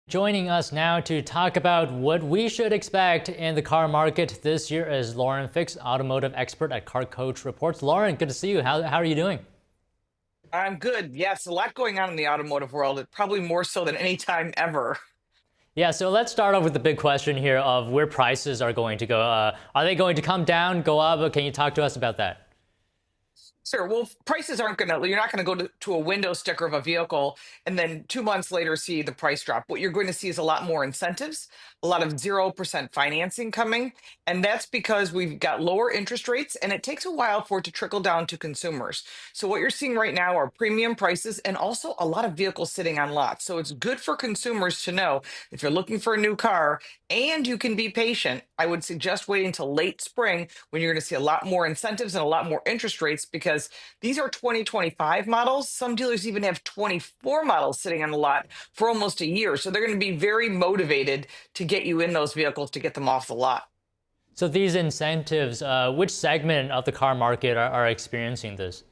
Joining us now to talk about what we should expect in the car market this year is Lauren Fix, automotive expert at Car Coach Reports. Lauren, good to see you. How are you doing? I'm good. Yes, a lot going on in the automotive world, probably more so than any time ever. Yeah, so let's start off with the big question here of where prices are going to go. Are they going to come down, go up? Can you talk to us about that? Sure. Well, prices aren't going to, you're not going to go to a window sticker of a vehicle and then 2 months later see the price drop. What you're going to see is a lot more incentives, a lot of 0% financing coming. And that's because we've got lower interest rates and it takes a while for it to trickle down to consumers. So what you're seeing right now are premium prices and also a lot of vehicles sitting on lots. So it's good for consumers to know if you're looking for a new car and you can be patient, I would suggest waiting until late spring when you're going to see a lot more incentives and a lot more interest rates because these are 2025 models. Some dealers even have 24 models sitting on the lot for almost a year. So they're going to be very motivated to get you in those vehicles to get them off the lot. So these incentives, which segment of the car market are experiencing this?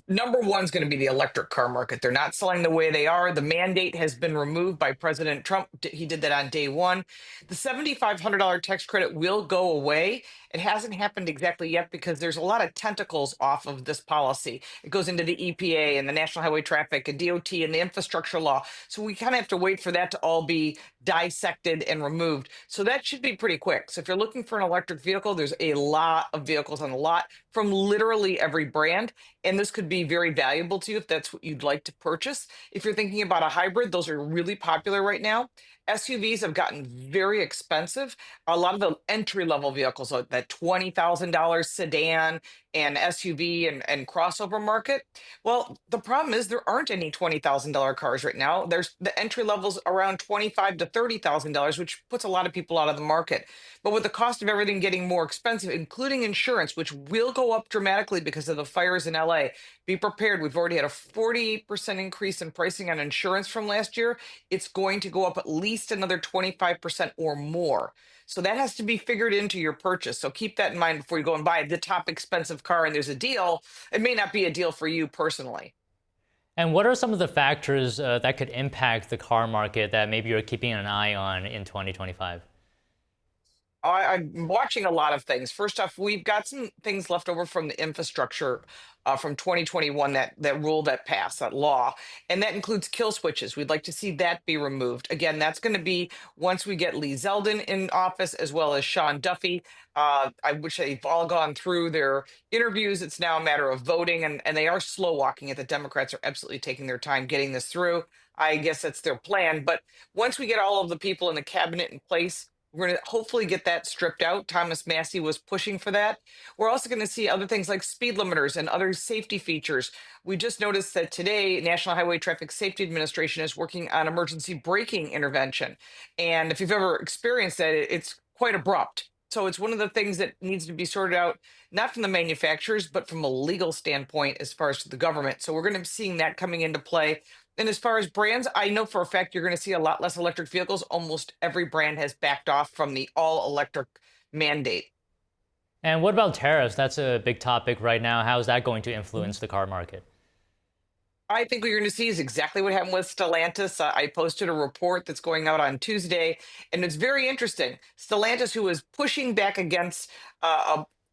Number one is going to be the electric car market. They're not selling the way they are. The mandate has been removed by President Trump. He did that on day one. The $7,500 tax credit will go away. It hasn't happened exactly yet because there's a lot of tentacles off of this policy. It goes into the EPA and the National Highway Traffic and DOT and the infrastructure law. So we kind of have to wait for that to all be dissected and removed. So that should be pretty quick. So if you're looking for an electric vehicle, there's a lot of vehicles on the lot from literally every brand. And this could be very valuable to you if that's what you'd like to purchase. If you're thinking about a hybrid, those are really popular right now. SUVs have gotten very expensive. A lot of the entry level vehicles, like that $20,000 sedan and SUV and crossover market. Well, the problem is there aren't any $20,000 cars right now. There's the entry levels around $25,000 to $30,000, which puts a lot of people out of the market. But with the cost of everything getting more expensive, including insurance, which will go up dramatically because of the fires in LA, be prepared. We've already had a 48% increase in pricing on insurance from last year. It's going to go up at least another 25% or more. So that has to be figured into your purchase. So keep that in mind before you go and buy the top expensive car and there's a deal. It may not be a deal for you personally. And what are some of the factors that could impact the car market that maybe you're keeping an eye on in 2025? I'm watching a lot of things. First off, we've got some things left over from the infrastructure from 2021, that rule that passed, that law, and that includes kill switches. We'd like to see that be removed. Again, that's going to be once we get Lee Zeldin in office, as well as Sean Duffy. I wish they've all gone through their interviews. It's now a matter of voting, and they are slow walking it. The Democrats are absolutely taking their time getting this through. I guess that's their plan. But once we get all of the people in the cabinet in place, we're going to hopefully get that stripped out. Thomas Massey was pushing for that. We're also going to see other things like speed limiters and other safety features. We just noticed that today, National Highway Traffic Safety Administration is working on emergency braking intervention. And if you've ever experienced that, it's quite abrupt. So it's one of the things that needs to be sorted out, not from the manufacturers, but from a legal standpoint as far as the government. So we're going to be seeing that coming into play. And as far as brands, I know for a fact you're going to see a lot less electric vehicles. Almost every brand has backed off from the all electric mandate. And what about tariffs? That's a big topic right now. How is that going to influence the car market? I think what you're going to see is exactly what happened with Stellantis. I posted a report that's going out on Tuesday, and it's very interesting. Stellantis, who was pushing back against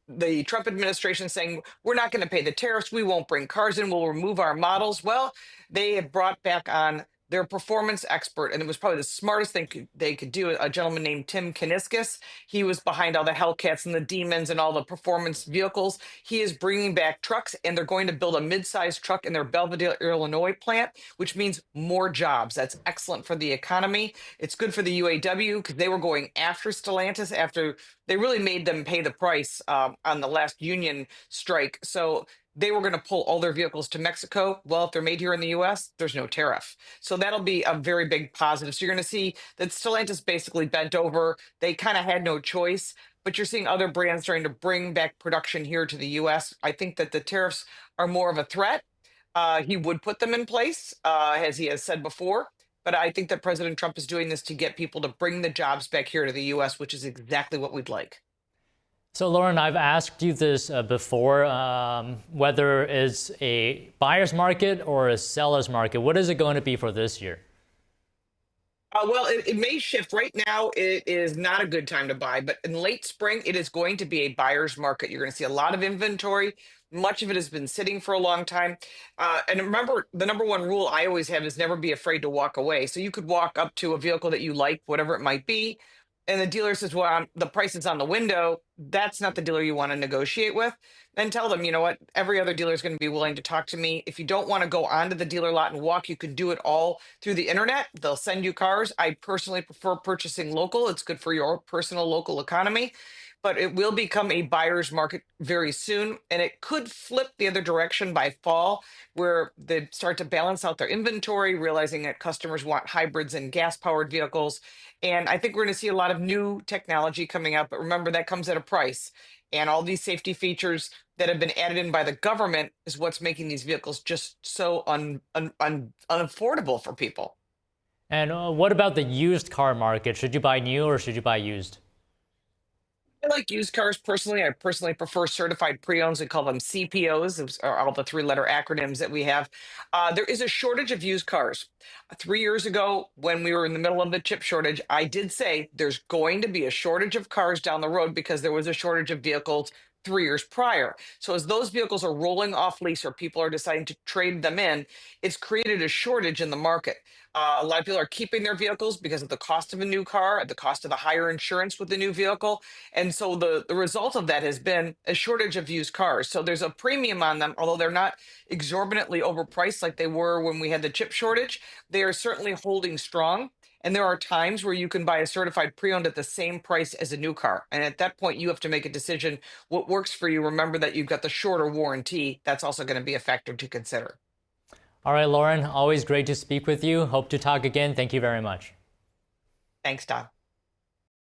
the Trump administration, saying, we're not going to pay the tariffs, we won't bring cars in, we'll remove our models. Well, they have brought back on their performance expert, and it was probably the smartest thing they could do. A gentleman named Tim Kuniskis. He was behind all the Hellcats and the Demons and all the performance vehicles. He is bringing back trucks, and they're going to build a mid-sized truck in their Belvidere, Illinois plant, which means more jobs. That's excellent for the economy. It's good for the UAW because they were going after Stellantis after they really made them pay the price on the last union strike. So they were going to pull all their vehicles to Mexico. Well, if they're made here in the US, there's no tariff. So that'll be a very big positive. So you're going to see that Stellantis basically bent over. They kind of had no choice, but you're seeing other brands trying to bring back production here to the US. I think that the tariffs are more of a threat. He would put them in place, as he has said before. But I think that President Trump is doing this to get people to bring the jobs back here to the US, which is exactly what we'd like. So, Lauren, I've asked you this before, whether it's a buyer's market or a seller's market. What is it going to be for this year? Well, it may shift. Right now, it is not a good time to buy, but in late spring, it is going to be a buyer's market. You're going to see a lot of inventory. Much of it has been sitting for a long time. And remember, the number one rule I always have is never be afraid to walk away. So you could walk up to a vehicle that you like, whatever it might be, and the dealer says, "Well, the price is on the window." That's not the dealer you want to negotiate with. Then tell them, you know what, every other dealer is going to be willing to talk to me. If you don't want to go onto the dealer lot and walk, you can do it all through the internet. They'll send you cars. I personally prefer purchasing local. It's good for your personal local economy, but it will become a buyer's market very soon. And it could flip the other direction by fall, where they start to balance out their inventory, realizing that customers want hybrids and gas powered vehicles. And I think we're going to see a lot of new technology coming out. But remember, that comes at a price. And all these safety features that have been added in by the government is what's making these vehicles just so unaffordable for people. And what about the used car market? Should you buy new or should you buy used? I like used cars personally. I personally prefer certified pre-owns. We call them CPOs, those are all the three-letter acronyms that we have. There is a shortage of used cars. 3 years ago, when we were in the middle of the chip shortage, I did say there's going to be a shortage of cars down the road because there was a shortage of vehicles 3 years prior. So as those vehicles are rolling off lease or people are deciding to trade them in, it's created a shortage in the market. A lot of people are keeping their vehicles because of the cost of a new car, the cost of the higher insurance with the new vehicle. And so the result of that has been a shortage of used cars. So there's a premium on them, although they're not exorbitantly overpriced like they were when we had the chip shortage. They are certainly holding strong. And there are times where you can buy a certified pre-owned at the same price as a new car. And at that point, you have to make a decision what works for you. Remember that you've got the shorter warranty. That's also going to be a factor to consider. All right, Lauren, always great to speak with you. Hope to talk again. Thank you very much. Thanks, Don.